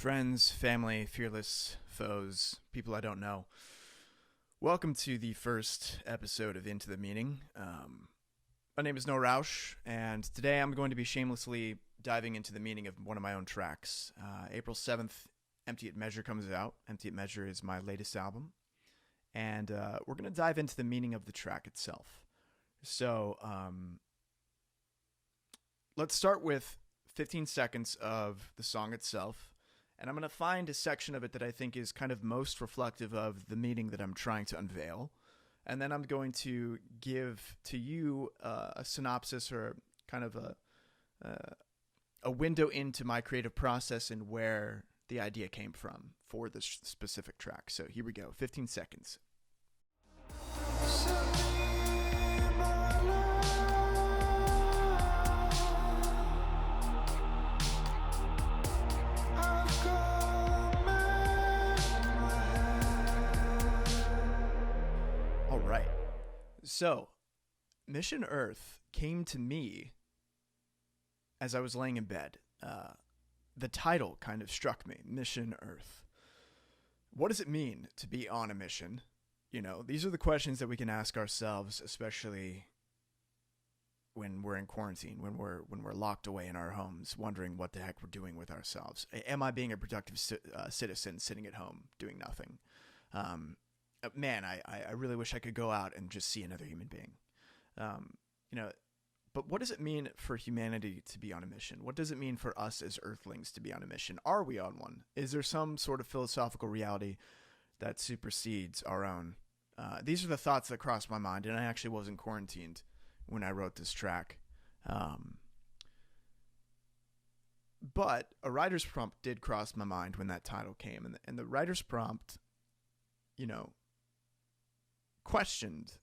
Friends, family, fearless foes, people I don't know. Welcome to the first episode of Into the Meaning. My name is Rauch, and today I'm going to be shamelessly diving into the meaning of one of my own tracks. April 7th, Empty at Measure comes out. Empty at Measure is my latest album, and we're going to dive into the meaning of the track itself. So let's start with 15 seconds of the song itself. And I'm going to find a section of it that I think is kind of most reflective of the meaning that I'm trying to unveil. And then I'm going to give to you a synopsis or kind of a window into my creative process and where the idea came from for this specific track. So here we go, 15 seconds. So, Mission Earth came to me as I was laying in bed. The title kind of struck me, Mission Earth. What does it mean to be on a mission? You know, these are the questions that we can ask ourselves, especially when we're in quarantine, when we're locked away in our homes, wondering what the heck we're doing with ourselves. Am I being a productive citizen sitting at home doing nothing? Man, I really wish I could go out and just see another human being. But what does it mean for humanity to be on a mission? What does it mean for us as Earthlings to be on a mission? Are we on one? Is there some sort of philosophical reality that supersedes our own? These are the thoughts that crossed my mind, and I actually wasn't quarantined when I wrote this track. But a writer's prompt did cross my mind when that title came, and the writer's prompt, questioned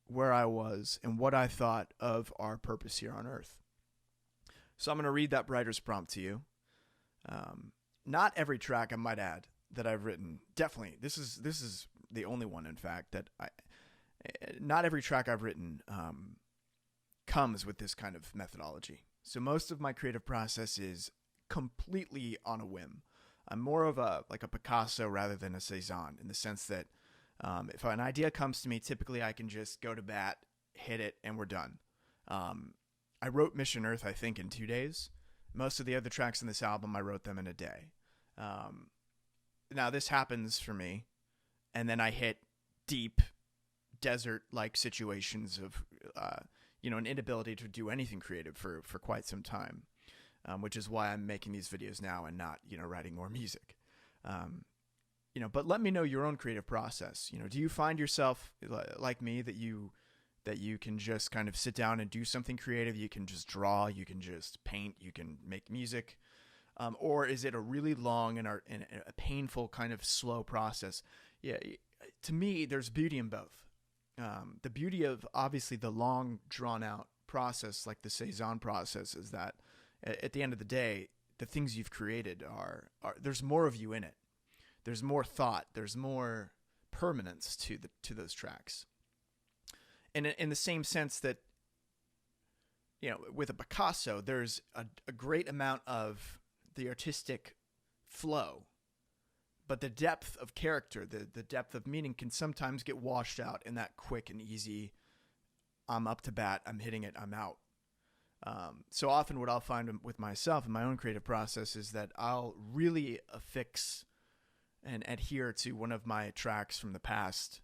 where I was and what I thought of our purpose here on Earth. So I'm going to read that writer's prompt to you. Not every track, I might add, that I've written, definitely, this is the only one, in fact, that not every track I've written comes with this kind of methodology. So most of my creative process is completely on a whim. I'm more of a Picasso rather than a Cezanne, in the sense that if an idea comes to me, typically I can just go to bat, hit it, and we're done. I wrote Mission Earth, I think, in 2 days. Most of the other tracks in this album, I wrote them in a day. Now, this happens for me, and then I hit deep, desert-like situations of, an inability to do anything creative for quite some time, which is why I'm making these videos now and not, writing more music. But let me know your own creative process. Do you find yourself like me that you can just kind of sit down and do something creative? You can just draw, you can just paint, you can make music, or is it a really long and a painful kind of slow process? Yeah, to me, there's beauty in both. The beauty of obviously the long, drawn out process, like the Cezanne process, is that at the end of the day, the things you've created are there's more of you in it. There's more thought. There's more permanence to those tracks. And in the same sense that, with a Picasso, there's a great amount of the artistic flow, but the depth of character, the depth of meaning can sometimes get washed out in that quick and easy, I'm up to bat, I'm hitting it, I'm out. So often what I'll find with myself in my own creative process is that I'll really affix and adhere to one of my tracks from the past.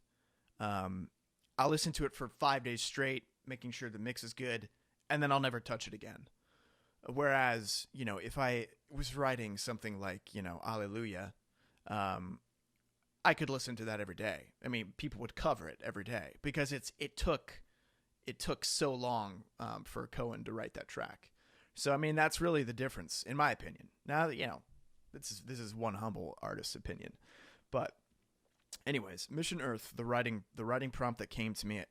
I'll listen to it for 5 days straight, making sure the mix is good, and then I'll never touch it again. Whereas, if I was writing something like, Alleluia, I could listen to that every day. I mean, people would cover it every day because it took so long for Cohen to write that track. So, I mean, that's really the difference, in my opinion. Now, this is one humble artist's opinion, but anyways, Mission Earth, the writing prompt that came to me,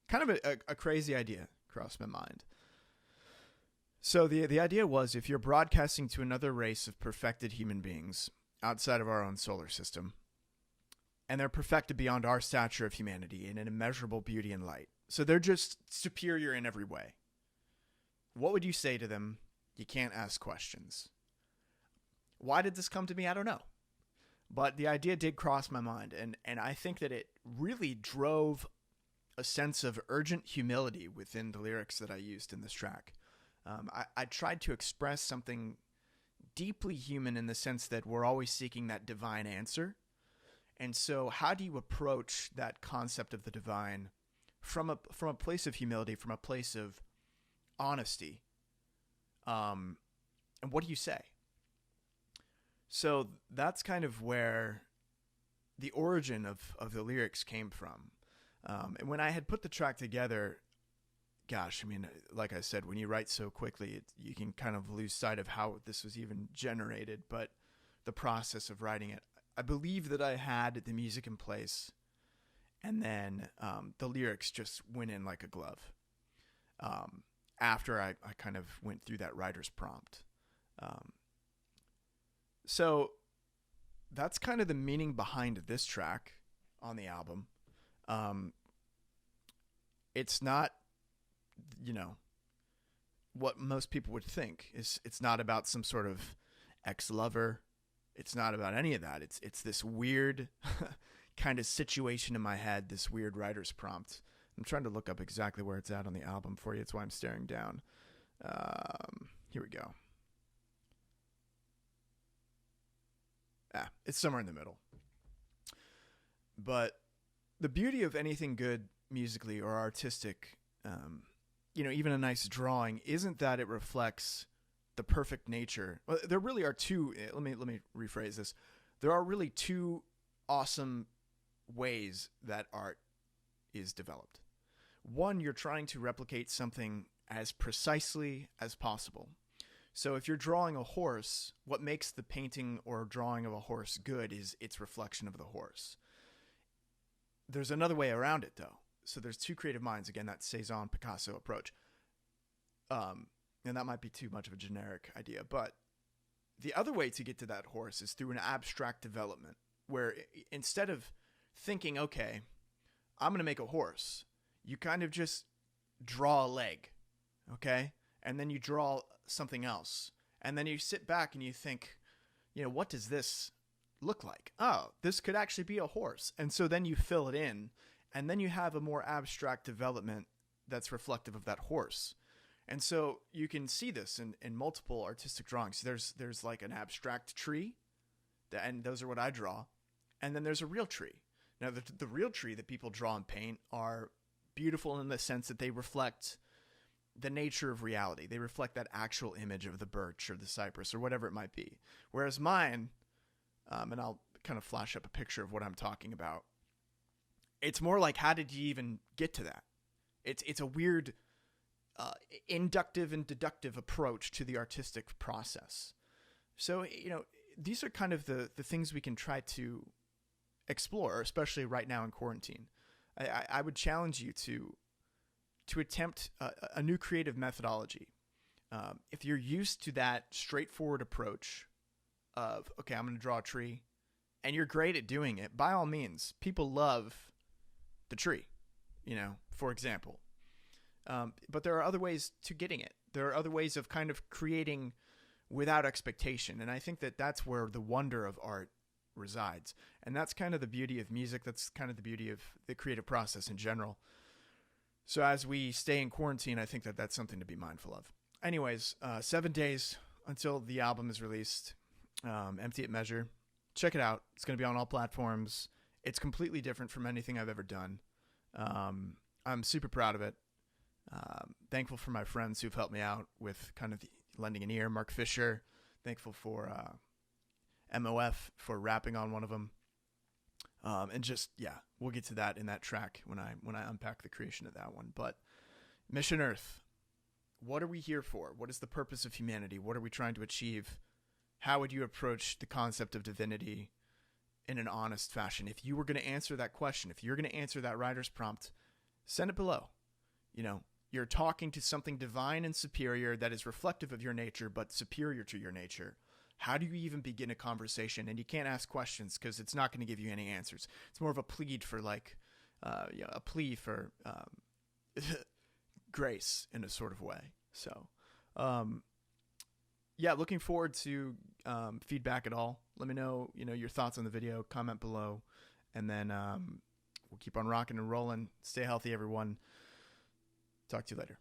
kind of a crazy idea crossed my mind. So the idea was, if you're broadcasting to another race of perfected human beings outside of our own solar system, and they're perfected beyond our stature of humanity in an immeasurable beauty and light, so they're just superior in every way, what would you say to them? You can't ask questions. Why did this come to me? I don't know. But the idea did cross my mind, and I think that it really drove a sense of urgent humility within the lyrics that I used in this track. I tried to express something deeply human in the sense that we're always seeking that divine answer. And so how do you approach that concept of the divine from a place of humility, from a place of honesty? And what do you say? So that's kind of where the origin of the lyrics came from. And when I had put the track together, gosh, I mean, like I said, when you write so quickly, you can kind of lose sight of how this was even generated. But the process of writing it, I believe that I had the music in place, and then the lyrics just went in like a glove after I kind of went through that writer's prompt. So that's kind of the meaning behind this track on the album. It's not, what most people would think. It's not about some sort of ex-lover. It's not about any of that. It's this weird kind of situation in my head, this weird writer's prompt. I'm trying to look up exactly where it's at on the album for you. That's why I'm staring down. Here we go. It's somewhere in the middle. But the beauty of anything good musically or artistic, even a nice drawing, isn't that it reflects the perfect nature. Well, there really are two. Let me rephrase this. There are really two awesome ways that art is developed. One, you're trying to replicate something as precisely as possible. So if you're drawing a horse, what makes the painting or drawing of a horse good is its reflection of the horse. There's another way around it, though. So there's two creative minds. Again, that Cezanne Picasso approach. And that might be too much of a generic idea. But the other way to get to that horse is through an abstract development, where instead of thinking, okay, I'm going to make a horse, you kind of just draw a leg, okay? And then you draw something else. And then you sit back and you think, what does this look like? Oh, this could actually be a horse. And so then you fill it in, and then you have a more abstract development that's reflective of that horse. And so you can see this in multiple artistic drawings. There's like an abstract tree, and those are what I draw. And then there's a real tree. Now, the real tree that people draw and paint are beautiful in the sense that they reflect the nature of reality. They reflect that actual image of the birch or the cypress or whatever it might be. Whereas mine, and I'll kind of flash up a picture of what I'm talking about, it's more like, how did you even get to that? It's a weird inductive and deductive approach to the artistic process. So, these are kind of the things we can try to explore, especially right now in quarantine. I would challenge you to attempt a new creative methodology. If you're used to that straightforward approach of, okay, I'm going to draw a tree, and you're great at doing it, by all means, people love the tree, for example. But there are other ways to getting it. There are other ways of kind of creating without expectation. And I think that that's where the wonder of art resides. And that's kind of the beauty of music. That's kind of the beauty of the creative process in general. So as we stay in quarantine, I think that that's something to be mindful of. Anyways, 7 days until the album is released. Empty at Measure. Check it out. It's going to be on all platforms. It's completely different from anything I've ever done. I'm super proud of it. Thankful for my friends who've helped me out with kind of lending an ear. Mark Fisher. Thankful for MOF for rapping on one of them. And just, we'll get to that in that track when I unpack the creation of that one. But Mission Earth, what are we here for? What is the purpose of humanity? What are we trying to achieve? How would you approach the concept of divinity in an honest fashion? If you were going to answer that question, if you're going to answer that writer's prompt, send it below. You're talking to something divine and superior that is reflective of your nature, but superior to your nature. How do you even begin a conversation? And you can't ask questions because it's not going to give you any answers. It's more of a plead for a plea for grace in a sort of way. So, looking forward to feedback at all, let me know, your thoughts on the video, comment below, and then we'll keep on rocking and rolling. Stay healthy, everyone. Talk to you later.